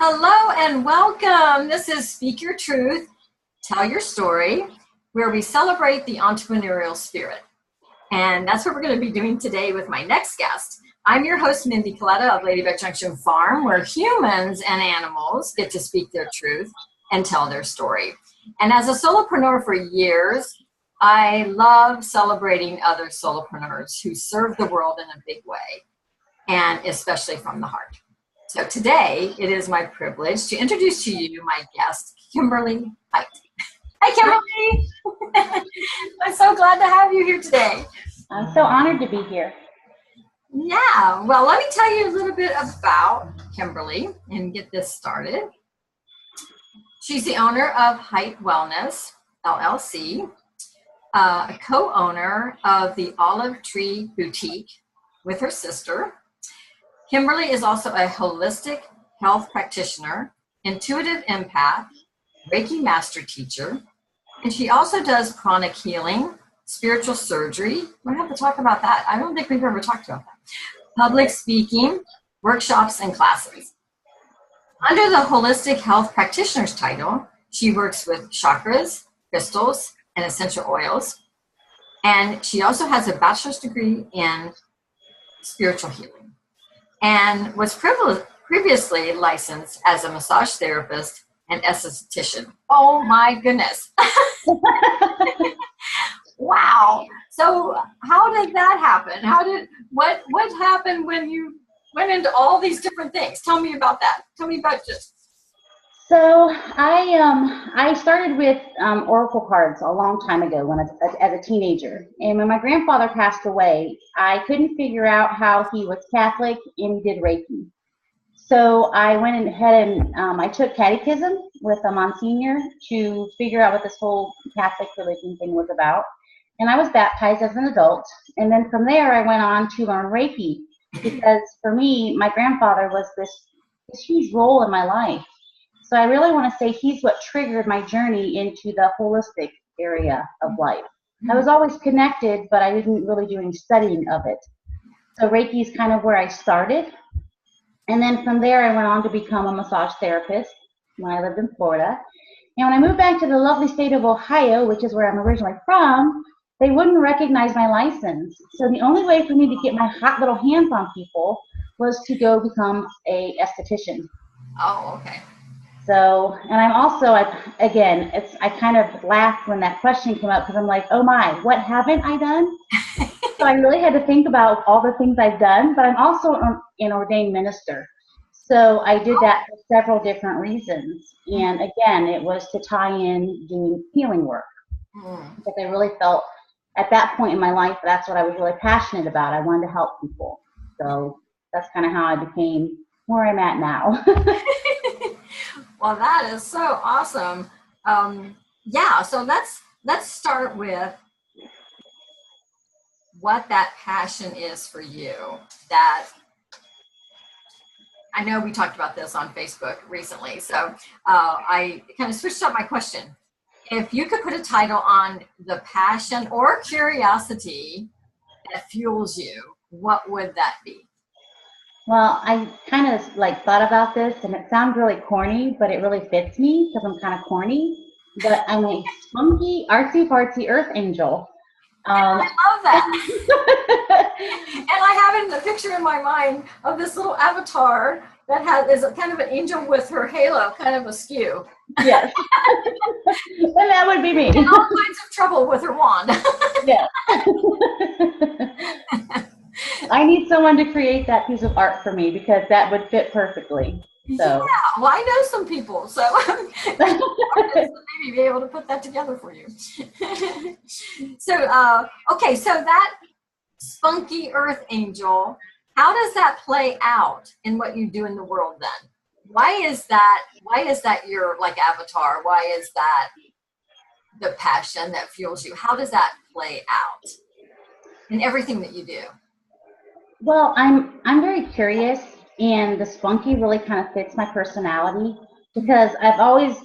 Hello and welcome. This is Speak Your Truth, Tell Your Story, where we celebrate the entrepreneurial spirit. And that's what we're going to be doing today with my next guest. I'm your host, Mindy, Kaleta of Ladybug Junction Farm, where humans and animals get to speak their truth and tell their story. And as a solopreneur for years, I love celebrating other solopreneurs who serve the world in a big way, and especially from the heart. So today, it is my privilege to introduce to you my guest, Kimberly Hite. Hi, Kimberly. I'm so glad to have you here today. I'm so honored to be here. Yeah, well, let me tell you a little bit about Kimberly and get this started. She's the owner of Hite Wellness, LLC, a co-owner of the Olive Tree Boutique with her sister. Kimberly is also a holistic health practitioner, intuitive empath, Reiki master teacher, and she also does pranic healing, spiritual surgery. We're going to have to talk about that. I don't think we've ever talked about that. Public speaking, workshops, and classes. Under the Holistic Health Practitioner's title, she works with chakras, crystals, and essential oils. And she also has a bachelor's degree in spiritual healing and was previously licensed as a massage therapist and esthetician. Oh my goodness. Wow. So how did that happen? What happened when you went into all these different things? Tell me about that. Tell me about just. So I started with oracle cards a long time ago when as a teenager. And when my grandfather passed away, I couldn't figure out how he was Catholic and he did Reiki. So I went ahead and I took catechism with a Monsignor to figure out what this whole Catholic religion thing was about. And I was baptized as an adult. And then from there, I went on to learn Reiki because for me, my grandfather was this huge role in my life. So I really want to say he's what triggered my journey into the holistic area of life. I was always connected, but I didn't really do any studying of it. So Reiki is kind of where I started. And then from there, I went on to become a massage therapist when I lived in Florida. And when I moved back to the lovely state of Ohio, which is where I'm originally from, they wouldn't recognize my license. So the only way for me to get my hot little hands on people was to go become a esthetician. Oh, okay. So, and I'm also, I kind of laughed when that question came up because I'm like, oh my, what haven't I done? So I really had to think about all the things I've done, but I'm also an ordained minister. So I did that for several different reasons. And again, it was to tie in doing healing work. Because I really felt at that point in my life, that's what I was really passionate about. I wanted to help people. So that's kind of how I became where I'm at now. Well, that is so awesome. Yeah, so let's start with what that passion is for you. That I know we talked about this on Facebook recently, so I kind of switched up my question. If you could put a title on the passion or curiosity that fuels you, what would that be? Well, I kind of thought about this, and it sounds really corny, but it really fits me because I'm kind of corny. But I'm a spunky, artsy-fartsy earth angel. I love that. And I have a picture in my mind of this little avatar that is kind of an angel with her halo kind of askew. Yes. And that would be me. And all kinds of trouble with her wand. Yeah. I need someone to create that piece of art for me because that would fit perfectly. So. Yeah, well, I know some people, so maybe be able to put that together for you. So, okay, so that spunky earth angel, how does that play out in what you do in the world then? Why is that your avatar? Why is that the passion that fuels you? How does that play out in everything that you do? Well, I'm very curious, and the spunky really kind of fits my personality because I've always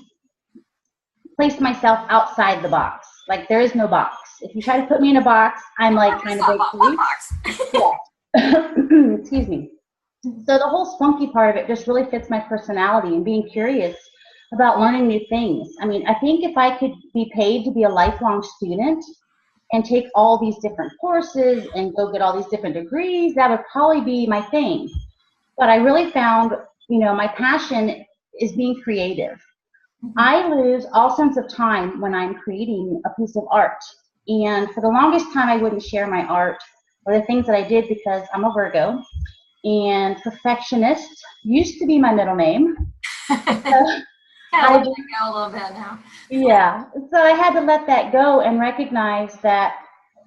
placed myself outside the box. Like there is no box. If you try to put me in a box, I'm like trying to break free. Box. Yeah. Excuse me. So the whole spunky part of it just really fits my personality and being curious about learning new things. I mean, I think if I could be paid to be a lifelong student and take all these different courses and go get all these different degrees, that would probably be my thing. But I really found, my passion is being creative. I lose all sense of time when I'm creating a piece of art. And for the longest time, I wouldn't share my art or the things that I did because I'm a Virgo. And perfectionist used to be my middle name. I let it go a little bit now. Yeah. So I had to let that go and recognize that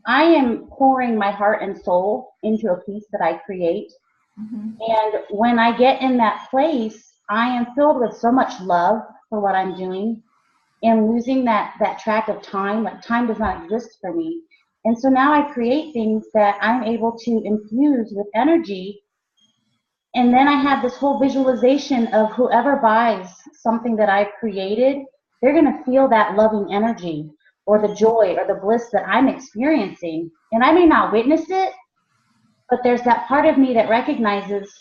I am pouring my heart and soul into a piece that I create. And when I get in that place, I am filled with so much love for what I'm doing and losing that track of time. Like, time does not exist for me. And so now I create things that I'm able to infuse with energy. And then I have this whole visualization of whoever buys something that I've created, they're going to feel that loving energy or the joy or the bliss that I'm experiencing. And I may not witness it, but there's that part of me that recognizes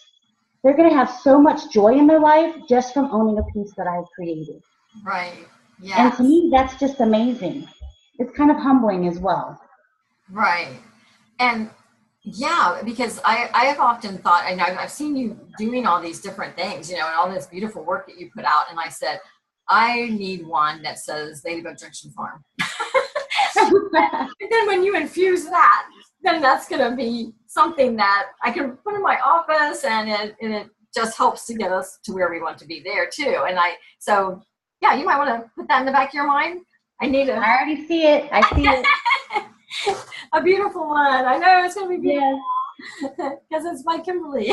they're going to have so much joy in their life just from owning a piece that I've created. Right. Yeah. And to me, that's just amazing. It's kind of humbling as well. Right. And yeah, because I have often thought, and I've seen you doing all these different things, and all this beautiful work that you put out. And I said, I need one that says Ladybug Junction Farm. And then when you infuse that, then that's going to be something that I can put in my office, and it just helps to get us to where we want to be there too. And so yeah, you might want to put that in the back of your mind. I already see it. I see it. A beautiful one. I know it's going to be beautiful because it's by Kimberly.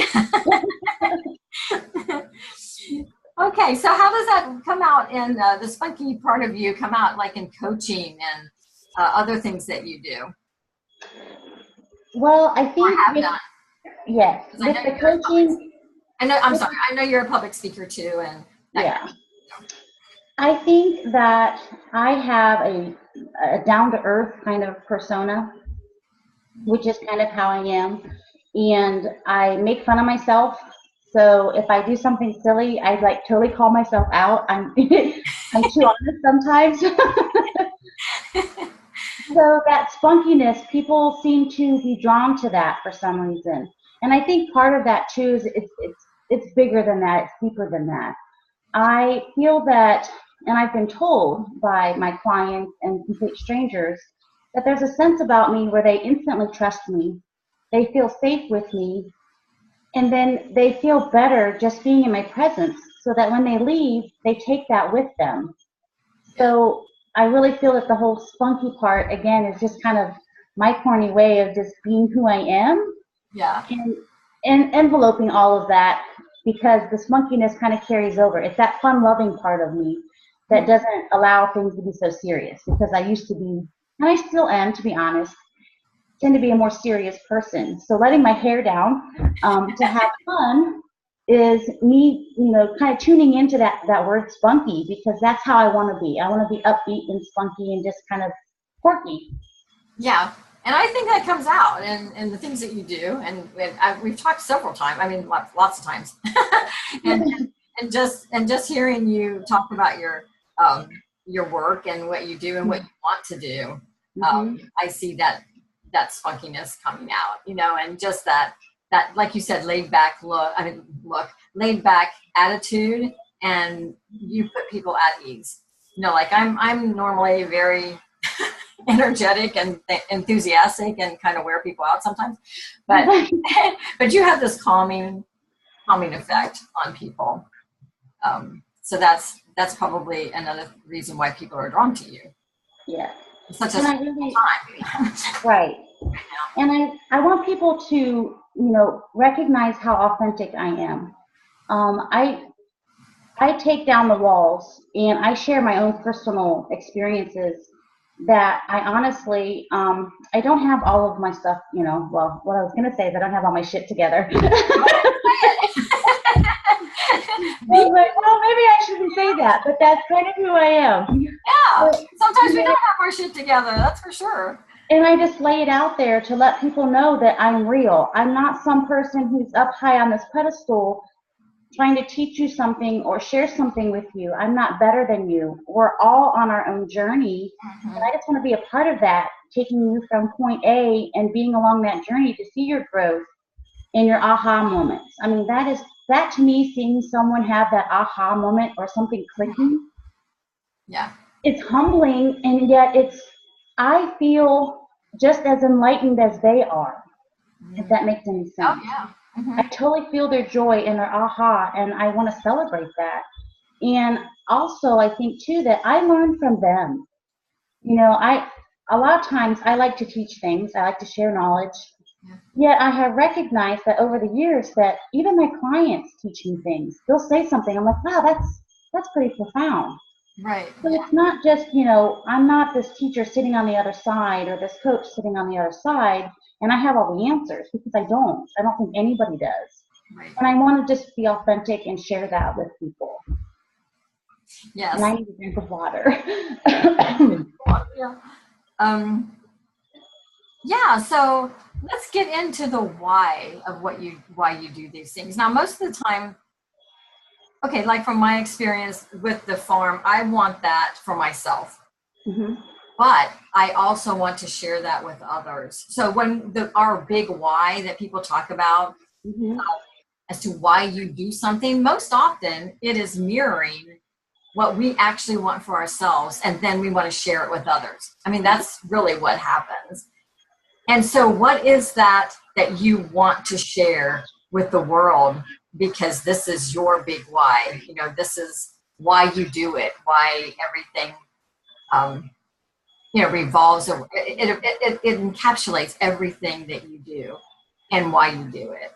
Okay, so how does that come out in the spunky part of you come out, like in coaching and other things that you do? Well, I think yes, with the coaching. I know you're a public speaker too, and I think that I have a down-to-earth kind of persona, which is kind of how I am, and I make fun of myself. So if I do something silly, I totally call myself out. I'm I'm too honest sometimes. So that spunkiness, people seem to be drawn to that for some reason, and I think part of that too is it's bigger than that. It's deeper than that. I feel that, and I've been told by my clients and complete strangers, that there's a sense about me where they instantly trust me. They feel safe with me. And then they feel better just being in my presence, so that when they leave, they take that with them. So I really feel that the whole spunky part, again, is just kind of my corny way of just being who I am. Yeah. And enveloping all of that, because the spunkiness kind of carries over. It's that fun-loving part of me that doesn't allow things to be so serious, because I used to be, and I still am, to be honest, tend to be a more serious person. So letting my hair down to have fun is me, kind of tuning into that word spunky, because that's how I want to be. I want to be upbeat and spunky and just kind of quirky. Yeah. And I think that comes out in the things that you do. And we've talked several times. I mean, lots of times. and just hearing you talk about your work and what you do and what you want to do, I see that spunkiness coming out, and just that, like you said, laid back laid back attitude, and you put people at ease. Like I'm normally very energetic and enthusiastic and kind of wear people out sometimes, but you have this calming effect on people. So that's probably another reason why people are drawn to you. Yeah. Such a time. Right. And I want people to, recognize how authentic I am. I take down the walls and I share my own personal experiences that I honestly, I don't have all of my stuff, well, what I was going to say is I don't have all my shit together. Well, maybe I shouldn't say that, but that's kind of who I am. Yeah, sometimes we don't have our shit together, that's for sure. And I just lay it out there to let people know that I'm real. I'm not some person who's up high on this pedestal trying to teach you something or share something with you. I'm not better than you. We're all on our own journey. And I just want to be a part of that, taking you from point A and being along that journey to see your growth and your aha moments. I mean, that to me, seeing someone have that aha moment or something clicking, it's humbling, and yet I feel just as enlightened as they are, if that makes any sense. Oh, yeah. I totally feel their joy and their aha, and I want to celebrate that. And also, I think, too, that I learn from them. You know, a lot of times I like to teach things. I like to share knowledge. Yet I have recognized that over the years that even my clients teach me things. They'll say something. I'm like, wow, that's pretty profound. Right. So it's not just, you know, I'm not this teacher sitting on the other side or this coach sitting on the other side and I have all the answers, because I don't think anybody does. Right. And I want to just be authentic and share that with people. Yes. And I need a drink of water. So let's get into the why of why you do these things. Now, most of the time, okay, like from my experience with the farm, I want that for myself. But I also want to share that with others. So when our big why that people talk about as to why you do something, most often it is mirroring what we actually want for ourselves, and then we want to share it with others. I mean, that's really what happens. And so what is that you want to share with the world? Because this is your big why. You know, this is why you do it, why everything revolves. It encapsulates everything that you do and why you do it.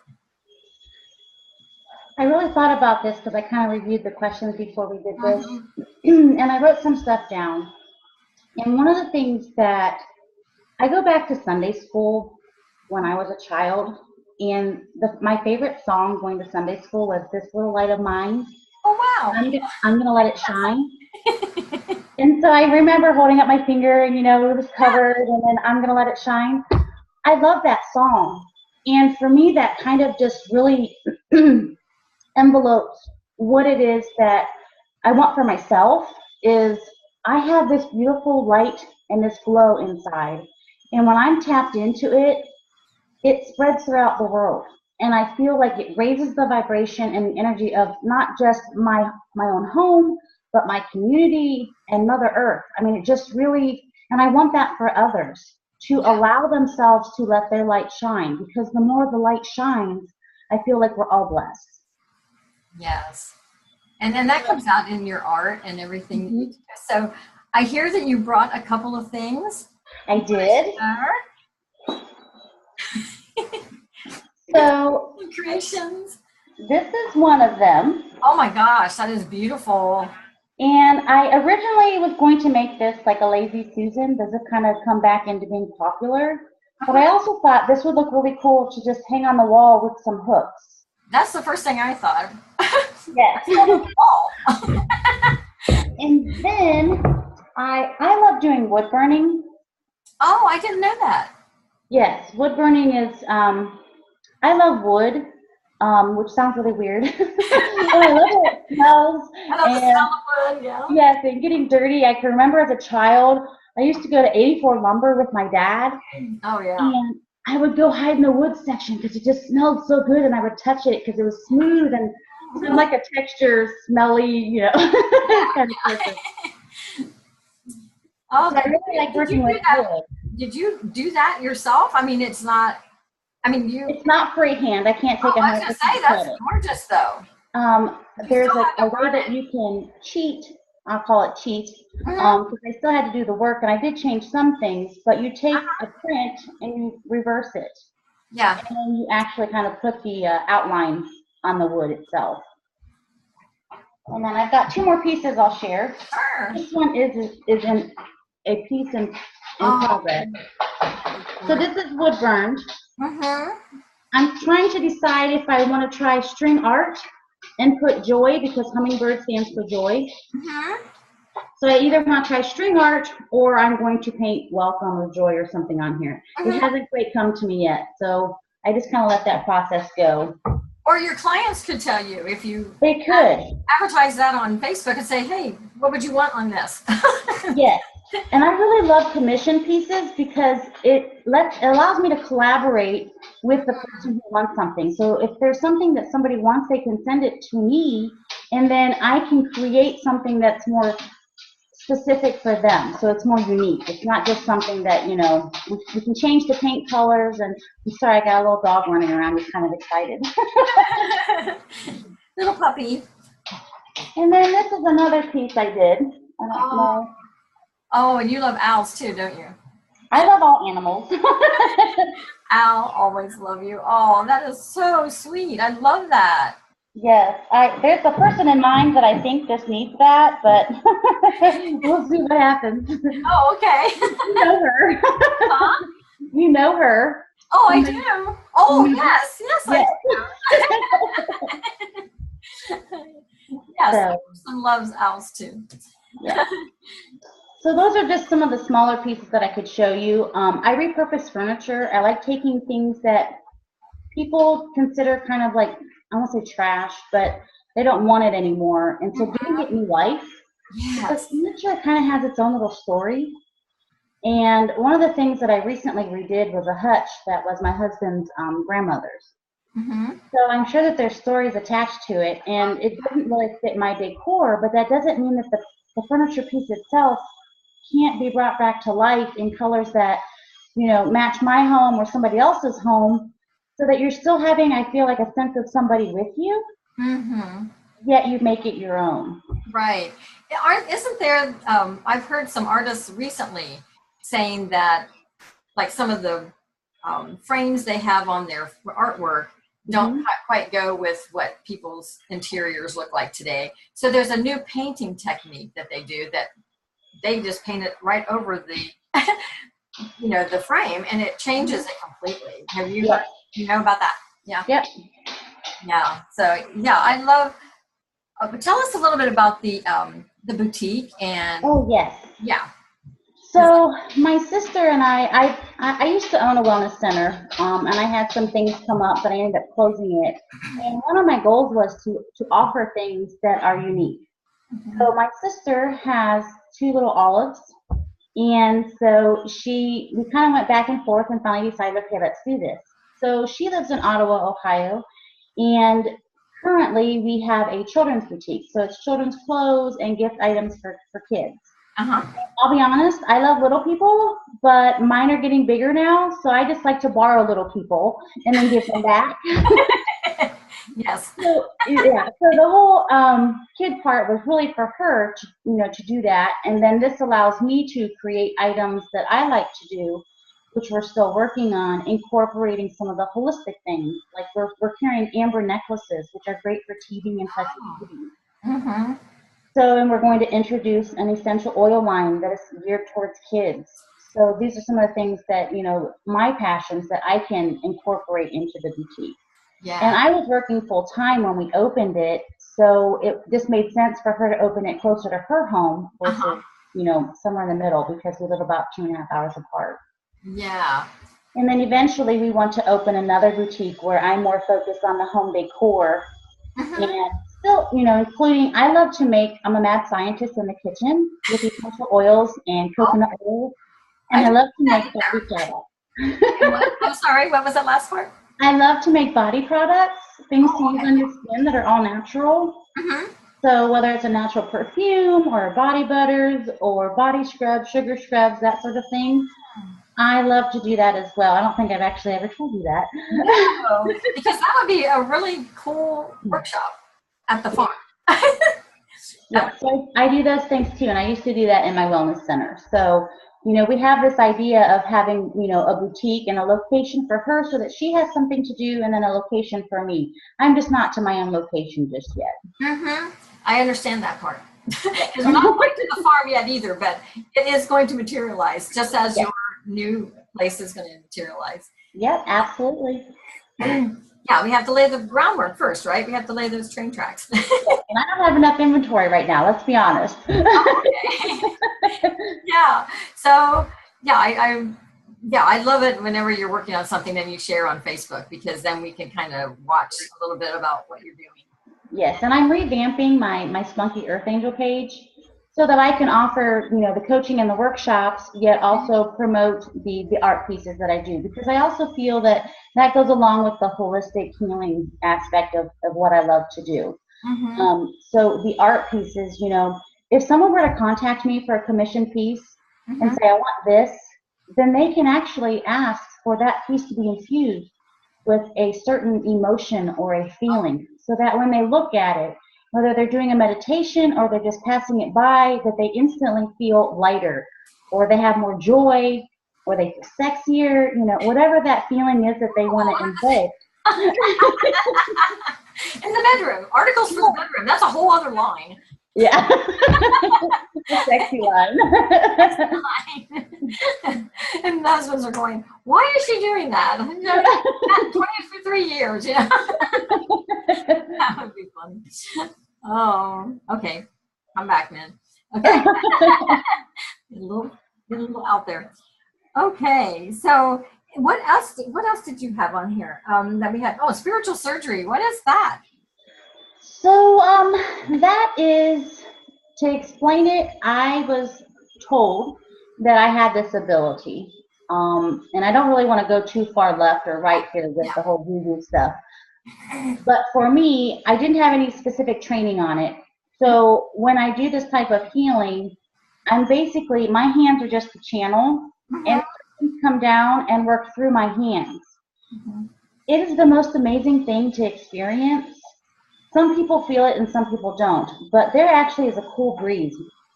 I really thought about this because I kind of reviewed the questions before we did this. And I wrote some stuff down. And one of the things that I go back to Sunday school when I was a child, and my favorite song going to Sunday school was "This Little Light of Mine." Oh, wow. I'm gonna let it shine. And so I remember holding up my finger, and, you know, it was covered, and then "I'm gonna let it shine." I love that song. And for me, that kind of just really envelopes what it is that I want for myself. Is I have this beautiful light and this glow inside. And when I'm tapped into it, it spreads throughout the world. And I feel like it raises the vibration and the energy of not just my own home, but my community and Mother Earth. I mean, it just really, and I want that for others, to allow themselves to let their light shine. Because the more the light shines, I feel like we're all blessed. Yes. And then that comes out in your art and everything that you do. So I hear that you brought a couple of things. I did. So creations. This is one of them. Oh my gosh, that is beautiful. And I originally was going to make this like a Lazy Susan. Does it kind of come back into being popular? But I also thought this would look really cool to just hang on the wall with some hooks. That's the first thing I thought. Yes. And then I love doing wood burning. Oh, I didn't know that. Yes, wood burning is, I love wood, which sounds really weird. But I love it. It smells. I love the smell of wood, yeah. Yes, and getting dirty. I can remember as a child, I used to go to 84 Lumber with my dad. Oh, yeah. And I would go hide in the wood section because it just smelled so good, and I would touch it because it was smooth and like a texture, smelly, you know, kind of person. Oh, so I really like working with wood. Did you do that yourself? I mean, it's not freehand. I can't take 100% I was going to say, that's gorgeous, though. There's a way that you can cheat. I'll call it cheat, because I still had to do the work, and I did change some things, but you take a print and you reverse it. Yeah. And then you actually kind of put the outline on the wood itself. And then I've got two more pieces I'll share. Sure. This one is a piece in progress. So this is wood burned. I'm trying to decide if I want to try string art and put joy, because hummingbird stands for joy. So I either want to try string art or I'm going to paint welcome or joy or something on here. It hasn't quite come to me yet. So I just kind of let that process go. Or your clients could tell you if you They could advertise that on Facebook and say, hey, what would you want on this? Yes. And I really love commission pieces because it allows me to collaborate with the person who wants something. So if there's something that somebody wants, they can send it to me, and then I can create something that's more specific for them. So it's more unique. It's not just something that, we can change the paint colors. And I'm sorry, I got a little dog running around. He's kind of excited. Little puppy. And then this is another piece I did. I don't know. Oh, and you love owls too, don't you? I love all animals. Owl always love you. Oh, that is so sweet. I love that. Yes, there's a person in mind that I think just needs that, but we'll see what happens. Oh, okay. You know her. Huh? You know her. Oh, I do. Oh, yes, I do. Yes, person loves owls too. Yeah. So those are just some of the smaller pieces that I could show you. I repurpose furniture. I like taking things that people consider kind of like, I won't say trash, but they don't want it anymore. And so giving it new life. Yes. The furniture kind of has its own little story. And one of the things that I recently redid was a hutch that was my husband's grandmother's. So I'm sure that there's stories attached to it, and it doesn't really fit my decor, but that doesn't mean that the furniture piece itself can't be brought back to life in colors that, match my home or somebody else's home, so that you're still having, I feel like, a sense of somebody with you, yet you make it your own. Right. Isn't there, I've heard some artists recently saying that, like some of the frames they have on their artwork don't quite go with what people's interiors look like today. So there's a new painting technique that they do that they just paint it right over the, the frame, and it changes it completely. Have you heard, about that? Yeah. Yep. Yeah. So yeah, I love. Tell us a little bit about the boutique and. Oh yes. Yeah. So my sister and I used to own a wellness center, and I had some things come up, but I ended up closing it. And one of my goals was to offer things that are unique. So my sister has 2 little olives, and so we kind of went back and forth and finally decided, okay, let's do this. So she lives in Ottawa, Ohio, and currently we have a children's boutique. So it's children's clothes and gift items for kids. I'll be honest, I love little people, but mine are getting bigger now, so I just like to borrow little people and then give them back. Yes. So the whole kid part was really for her to do that, and then this allows me to create items that I like to do, which we're still working on, incorporating some of the holistic things. Like we're carrying amber necklaces, which are great for teething and touching. So, and we're going to introduce an essential oil line that is geared towards kids. So these are some of the things that, my passions that I can incorporate into the boutique. Yeah. And I was working full time when we opened it, so it just made sense for her to open it closer to her home versus, somewhere in the middle, because we live about 2.5 hours apart. Yeah. And then eventually we want to open another boutique where I'm more focused on the home decor. And still, including, I love to make, I'm a mad scientist in the kitchen with essential oils and coconut oil. And I love to make body products. I'm sorry, what was that last part? I love to make body products, things to use on your skin that are all natural. So whether it's a natural perfume or body butters or body scrubs, sugar scrubs, that sort of thing. I love to do that as well. I don't think I've actually ever told you that. No, because that would be a really cool workshop at the farm. Yeah, so I do those things too, and I used to do that in my wellness center. So, we have this idea of having, a boutique and a location for her so that she has something to do, and then a location for me. I'm just not to my own location just yet. I understand that part. Because I'm not quite to the farm yet either, but it is going to materialize just as your new place is going to materialize. Yep, absolutely. Yeah, we have to lay the groundwork first, right? We have to lay those train tracks. And I don't have enough inventory right now, let's be honest. Okay. Yeah. So yeah, I love it whenever you're working on something and you share on Facebook, because then we can kind of watch a little bit about what you're doing. Yes, and I'm revamping my Spunky Earth Angel page so that I can offer, the coaching and the workshops, yet also promote the art pieces that I do, because I also feel that goes along with the holistic healing aspect of what I love to do. Mm-hmm. So the art pieces, if someone were to contact me for a commission piece Mm-hmm. and say, I want this, then they can actually ask for that piece to be infused with a certain emotion or a feeling, so that when they look at it, whether they're doing a meditation or they're just passing it by, that they instantly feel lighter, or they have more joy, or they feel sexier, whatever that feeling is that they want to invoke. In the bedroom, articles for the bedroom. That's a whole other line. Yeah. The sexy line. And the husbands are going, why is she doing that? 23 years, That would be funny. Oh, okay. Come back, man. Okay. Get a little out there. Okay, so what else did you have on here that we had? Oh, spiritual surgery. What is that? So that is, to explain it, I was told that I had this ability. And I don't really want to go too far left or right here with the whole woo-woo stuff. But for me, I didn't have any specific training on it. So when I do this type of healing, my hands are just the channel, and things come down and work through my hands. Mm-hmm. It is the most amazing thing to experience. Some people feel it and some people don't, but there actually is a cool breeze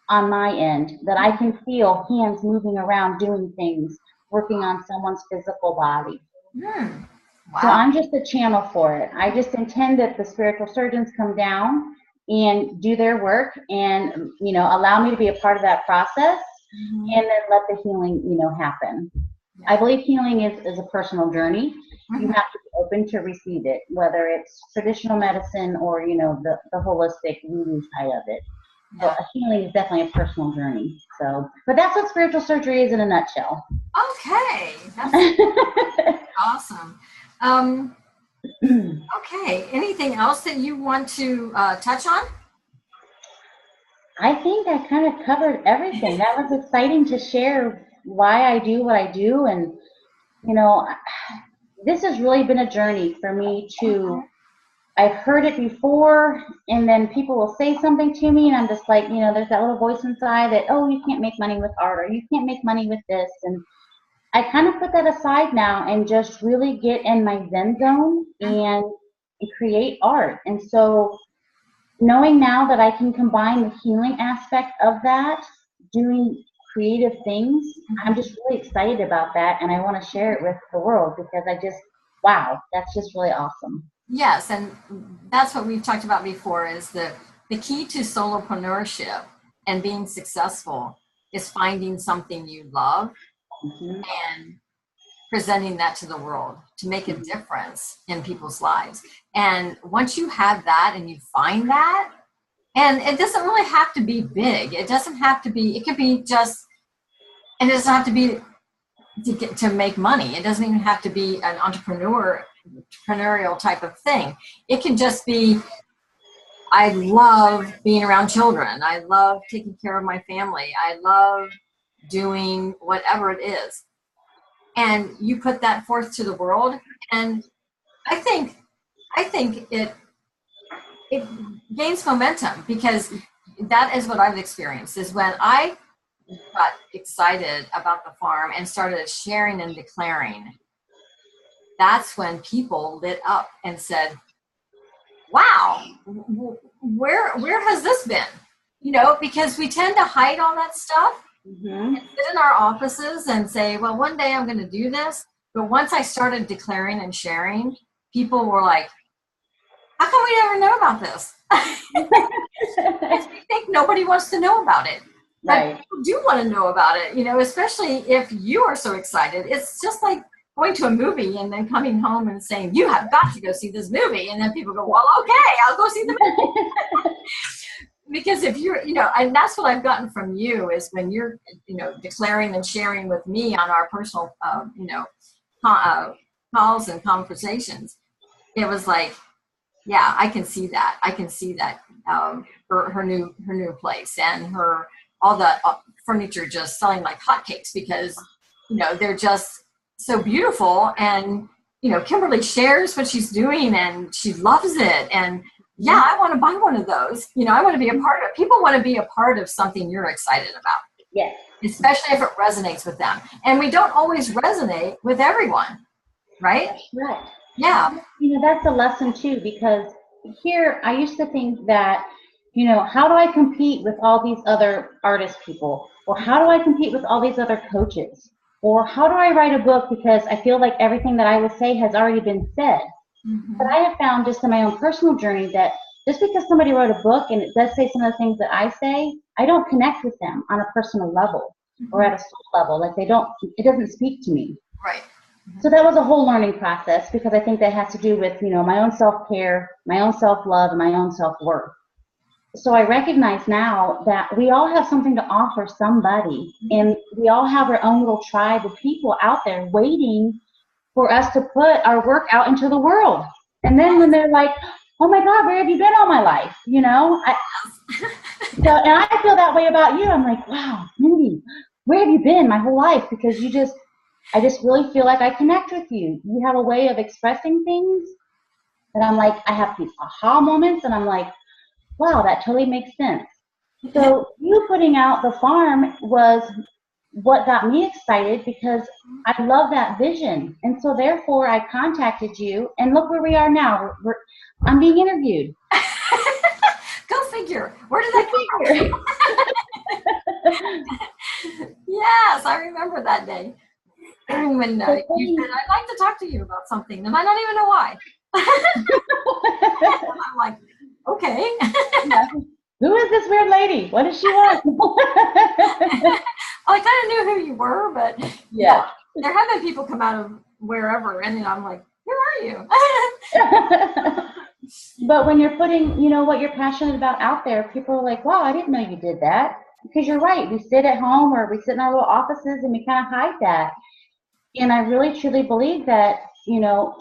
on my end that I can feel hands moving around doing things, working on someone's physical body. Mm. Wow. So I'm just a channel for it. I just intend that the spiritual surgeons come down and do their work and, allow me to be a part of that process, and then let the healing, happen. I believe healing is a personal journey. You have to be open to receive it, whether it's traditional medicine or, the holistic woo-woo side of it. So a healing is definitely a personal journey. So, but that's what spiritual surgery is in a nutshell. Okay, that's awesome. Okay, anything else that you want to touch on? I think I kind of covered everything. That was exciting to share why I do what I do. And, this has really been a journey for me to, I've heard it before, and then people will say something to me, and I'm just like, there's that little voice inside that, oh, you can't make money with art, or you can't make money with this. And I kind of put that aside now and just really get in my Zen zone and create art. And so knowing now that I can combine the healing aspect of that, doing creative things, I'm just really excited about that, and I want to share it with the world, because wow, that's just really awesome. Yes, and that's what we've talked about before, is the key to solopreneurship and being successful is finding something you love and presenting that to the world to make a difference in people's lives. And once you have that and you find that, and it doesn't really have to be big. It doesn't have to be, it could be just, and it doesn't have to be to make money. It doesn't even have to be an entrepreneurial type of thing. It can just be, I love being around children. I love taking care of my family. I love doing whatever it is. And you put that forth to the world. And I think it gains momentum, because that is what I've experienced, is when I got excited about the farm and started sharing and declaring, that's when people lit up and said, wow, where has this been? Because we tend to hide all that stuff and sit in our offices and say, well, one day I'm going to do this. But once I started declaring and sharing, people were like, how come we never know about this? Because we think nobody wants to know about it. But people do want to know about it, especially if you are so excited. It's just like going to a movie and then coming home and saying, you have got to go see this movie. And then people go, well, okay, I'll go see the movie. Because if you're, and that's what I've gotten from you is when you're, declaring and sharing with me on our personal, calls and conversations, it was like, yeah, I can see that. I can see that her new place and all the furniture just selling like hotcakes because, they're just so beautiful. And, Kimberly shares what she's doing and she loves it. And yeah, I want to buy one of those. I want to be a part of it. People want to be a part of something you're excited about. Yes. Especially if it resonates with them. And we don't always resonate with everyone, right? Right. Yeah. That's a lesson too, because here I used to think that, how do I compete with all these other artist people? Or how do I compete with all these other coaches? Or how do I write a book because I feel like everything that I would say has already been said? Mm-hmm. But I have found just in my own personal journey that just because somebody wrote a book and it does say some of the things that I say, I don't connect with them on a personal level or at a soul level. Like it doesn't speak to me. Right. So that was a whole learning process because I think that has to do with, my own self-care, my own self-love, and my own self-worth. So I recognize now that we all have something to offer somebody, and we all have our own little tribe of people out there waiting for us to put our work out into the world. And then when they're like, oh my God, where have you been all my life? And I feel that way about you. I'm like, wow, Mindy, where have you been my whole life? Because I just really feel like I connect with you. You have a way of expressing things that I'm like, I have these aha moments and I'm like, wow, that totally makes sense. So you putting out the farm was what got me excited because I love that vision. And so therefore I contacted you and look where we are now. I'm being interviewed. Go figure. Where did that come from? Yes, I remember that day. When you said, I'd like to talk to you about something, and I don't even know why. I'm like, okay. Yeah. Who is this weird lady? What does she want? I kind of knew who you were, but yeah, there have been people come out of wherever, and then I'm like, who are you? But when you're putting, what you're passionate about out there, people are like, wow, I didn't know you did that. Because you're right. We sit at home or we sit in our little offices and we kind of hide that. And I really, truly believe that,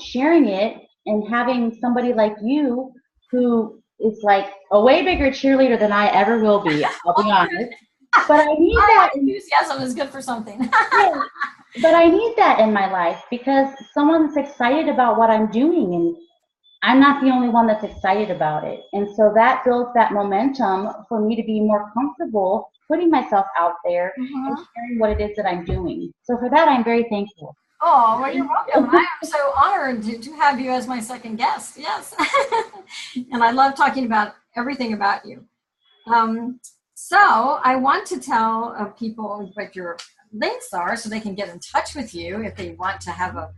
sharing it and having somebody like you who is like a way bigger cheerleader than I ever will be, I'll be honest. But I need that. Enthusiasm is good for something. Yeah, but I need that in my life because someone's excited about what I'm doing and I'm not the only one that's excited about it. And so that builds that momentum for me to be more comfortable putting myself out there and sharing what it is that I'm doing. So for that, I'm very thankful. Oh, well, you're welcome. I am so honored to have you as my second guest. Yes. And I love talking about everything about you. So I want to tell people what your links are so they can get in touch with you if they want to have a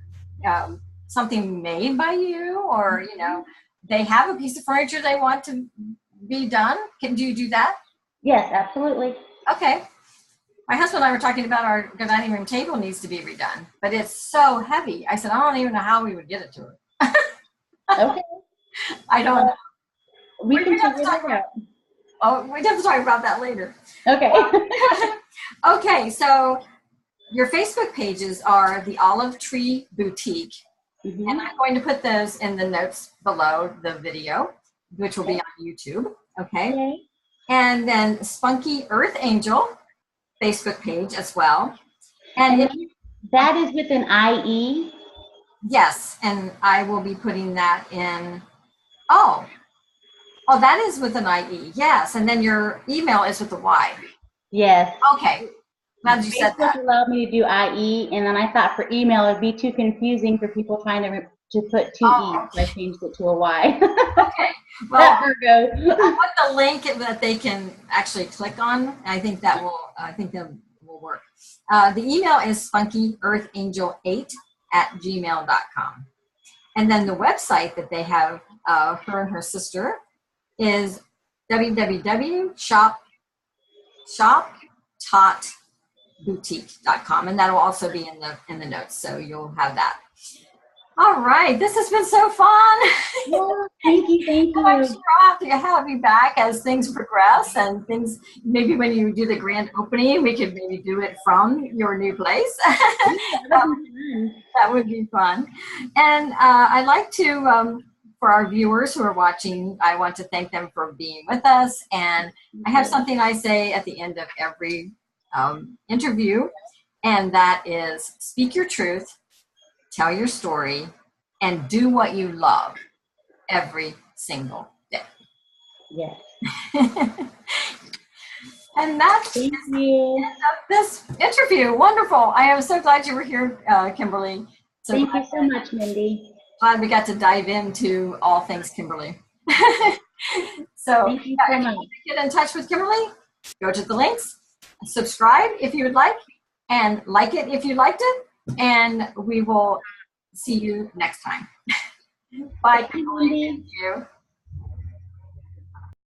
something made by you or, they have a piece of furniture they want to be done. Do you do that? Yes, absolutely. Okay. My husband and I were talking about our dining room table needs to be redone, but it's so heavy. I said, I don't even know how we would get it to her. Okay. I don't know. We can figure that out. Oh, we have to talk about that later. Okay. Okay, so your Facebook pages are the Olive Tree Boutique, and I'm going to put those in the notes below the video, which will be on YouTube. Okay. And then Spunky Earth Angel Facebook page as well. And that is with an IE? Yes, and I will be putting that in. Oh, that is with an IE. Yes, and then your email is with a Y. Yes. Okay. Glad you said that. Facebook allowed me to do IE, and then I thought for email it'd be too confusing for people trying to put two E's. So I changed it to a Y. Okay. Well, I'll put the link that they can actually click on. I think that will work. The email is spunkyearthangel8@gmail.com. And then the website that they have, her and her sister, is www.shoptot boutique.com, and that'll also be in the notes, so you'll have that. All right, this has been so fun. Yeah, thank you. I'm sure I'll have you back as things progress and things. Maybe when you do the grand opening, we could maybe do it from your new place. That would be fun. And I'd like to, for our viewers who are watching, I want to thank them for being with us. And I have something I say at the end of every interview, and that is speak your truth, tell your story, and do what you love every single day. Yes. And that's Thank you. the end of this interview. Wonderful. I am so glad you were here, Kimberly. So Thank you so much, Mindy. Glad we got to dive into all things Kimberly. So thank you so much. Get in touch with Kimberly, go to the links, subscribe if you would like, and like it if you liked it, and we will see you next time. Bye, Kimberly. Thank you.